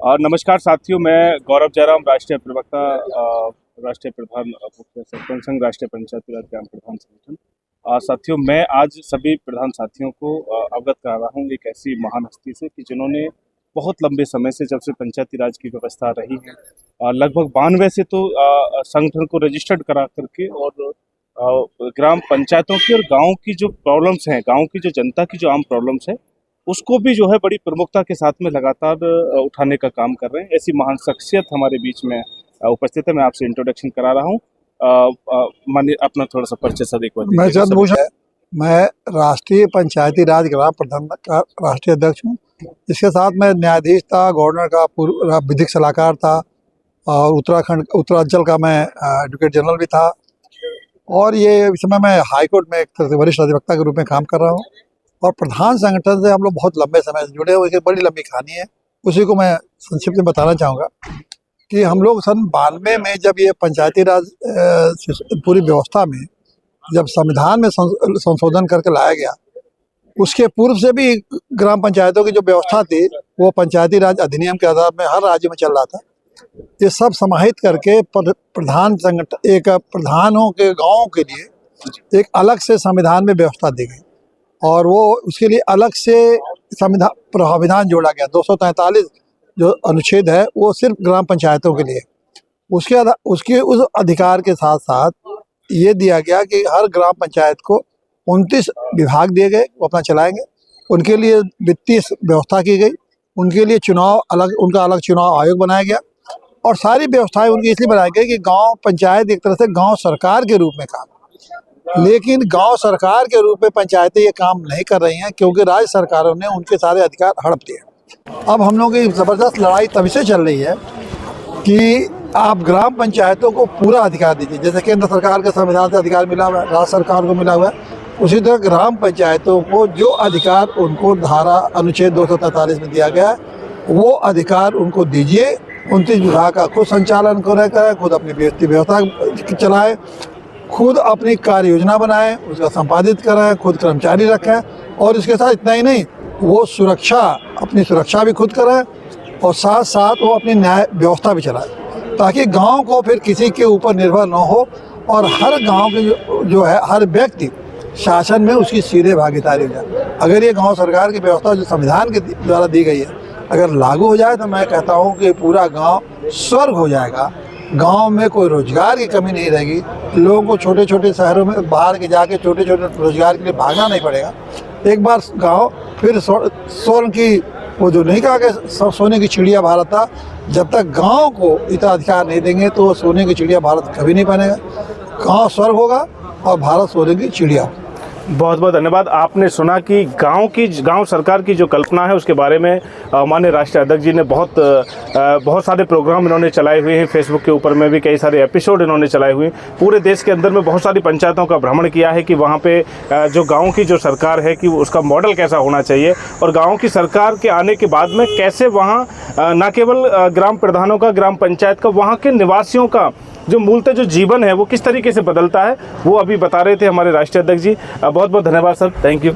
नमस्कार साथियों, मैं गौरव जयराम, राष्ट्रीय प्रवक्ता, राष्ट्रीय प्रधान मुख्य सरपंच संघ, राष्ट्रीय पंचायती राज ग्राम प्रधान संगठन। साथियों, मैं आज सभी प्रधान साथियों को अवगत करा रहा हूँ एक ऐसी महान हस्ती से कि जिन्होंने बहुत लंबे समय से, जब से पंचायती राज की व्यवस्था रही है, लगभग 92 से तो संगठन को रजिस्टर्ड करा करके और ग्राम पंचायतों की और गाँव की जो प्रॉब्लम्स हैं, गाँव की जो जनता की जो आम प्रॉब्लम्स है, उसको भी जो है बड़ी प्रमुखता के साथ में लगातार उठाने का काम कर रहे हैं। ऐसी महान शख्सियत हमारे बीच में उपस्थित है। मैं आपसे इंट्रोडक्शन करा रहा हूँ। मानिए अपना थोड़ा सा परिचय सर एक बार। मैं राष्ट्रीय पंचायती राज ग्राम प्रधान का राष्ट्रीय अध्यक्ष हूँ। इसके साथ मैं न्यायाधीश था, गवर्नर का पूर्व विधिक सलाहकार था और उत्तरांचल का मैं एडवोकेट जनरल भी था। और ये इस समय मैं हाईकोर्ट में एक तरह से वरिष्ठ अधिवक्ता के रूप में काम कर रहा हूँ। और प्रधान संगठन से हम लोग बहुत लंबे समय से जुड़े हुए, बड़ी लंबी कहानी है, उसी को मैं संक्षिप्त में बताना चाहूँगा कि हम लोग सन 92 में जब ये पंचायती राज पूरी व्यवस्था में जब संविधान में संशोधन करके लाया गया, उसके पूर्व से भी ग्राम पंचायतों की जो व्यवस्था थी वो पंचायती राज अधिनियम के आधार में हर राज्य में चल रहा था। ये सब समाहित करके प्रधान संगठन, एक प्रधानों के गाँव के लिए एक अलग से संविधान में व्यवस्था दी गई और वो उसके लिए अलग से संविधान प्रावधान जोड़ा गया। 243 जो अनुच्छेद है वो सिर्फ ग्राम पंचायतों के लिए। उसके उस अधिकार के साथ साथ ये दिया गया कि हर ग्राम पंचायत को 29 विभाग दिए गए, वो अपना चलाएंगे। उनके लिए वित्तीय व्यवस्था की गई, उनके लिए चुनाव अलग, उनका अलग चुनाव आयोग बनाया गया और सारी व्यवस्थाएं उनकी इसलिए बनाई गई कि गाँव पंचायत एक तरह से गाँव सरकार के रूप में काम। लेकिन गांव सरकार के रूप में पंचायतें ये काम नहीं कर रही हैं क्योंकि राज्य सरकारों ने उनके सारे अधिकार हड़प दिए। अब हम लोगों की ज़बरदस्त लड़ाई तभी से चल रही है कि आप ग्राम पंचायतों को पूरा अधिकार दीजिए। जैसे केंद्र सरकार के संविधान से अधिकार मिला हुआ है, राज्य सरकार को मिला हुआ है, उसी तरह ग्राम पंचायतों को जो अधिकार उनको धारा अनुच्छेद 243 में दिया गया है वो अधिकार उनको दीजिए। 29 विभाग का खुद संचालन करें, खुद अपनी व्यवस्था चलाएँ, खुद अपनी कार्य योजना बनाएं, उसका संपादित करें, खुद कर्मचारी रखें और इसके साथ इतना ही नहीं, वो अपनी सुरक्षा भी खुद करें और साथ साथ वो अपनी न्याय व्यवस्था भी चलाएं ताकि गांव को फिर किसी के ऊपर निर्भर न हो और हर गांव के जो है हर व्यक्ति शासन में उसकी सीधे भागीदारी हो जाए। अगर ये गाँव सरकार की व्यवस्था जो संविधान के द्वारा दी गई है अगर लागू हो जाए तो मैं कहता हूँ कि पूरा गाँव स्वर्ग हो जाएगा। गांव में कोई रोजगार की कमी नहीं रहेगी, लोगों को छोटे छोटे शहरों में बाहर के जाके छोटे छोटे रोजगार के लिए भागना नहीं पड़ेगा। एक बार गांव फिर स्वर्ण की वो जो नहीं कहा कि सोने की चिड़िया भारत था, जब तक गांव को इतना अधिकार नहीं देंगे तो सोने की चिड़िया भारत कभी नहीं बनेगा। गांव स्वर्ग होगा और भारत सोने की चिड़िया होगा। बहुत बहुत धन्यवाद। आपने सुना कि गांव सरकार की जो कल्पना है उसके बारे में माननीय राष्ट्रीय अध्यक्ष जी ने बहुत सारे प्रोग्राम इन्होंने चलाए हुए हैं। फेसबुक के ऊपर में भी कई सारे एपिसोड इन्होंने चलाए हुए हैं। पूरे देश के अंदर में बहुत सारी पंचायतों का भ्रमण किया है कि वहाँ पे जो गाँव की जो सरकार है कि उसका मॉडल कैसा होना चाहिए और गाँव की सरकार के आने के बाद में कैसे वहाँ न केवल ग्राम प्रधानों का, ग्राम पंचायत का, वहाँ के निवासियों का जो मूलतः जो जीवन है वो किस तरीके से बदलता है वो अभी बता रहे थे हमारे राष्ट्रीय अध्यक्ष जी। बहुत बहुत धन्यवाद सर, थैंक यू।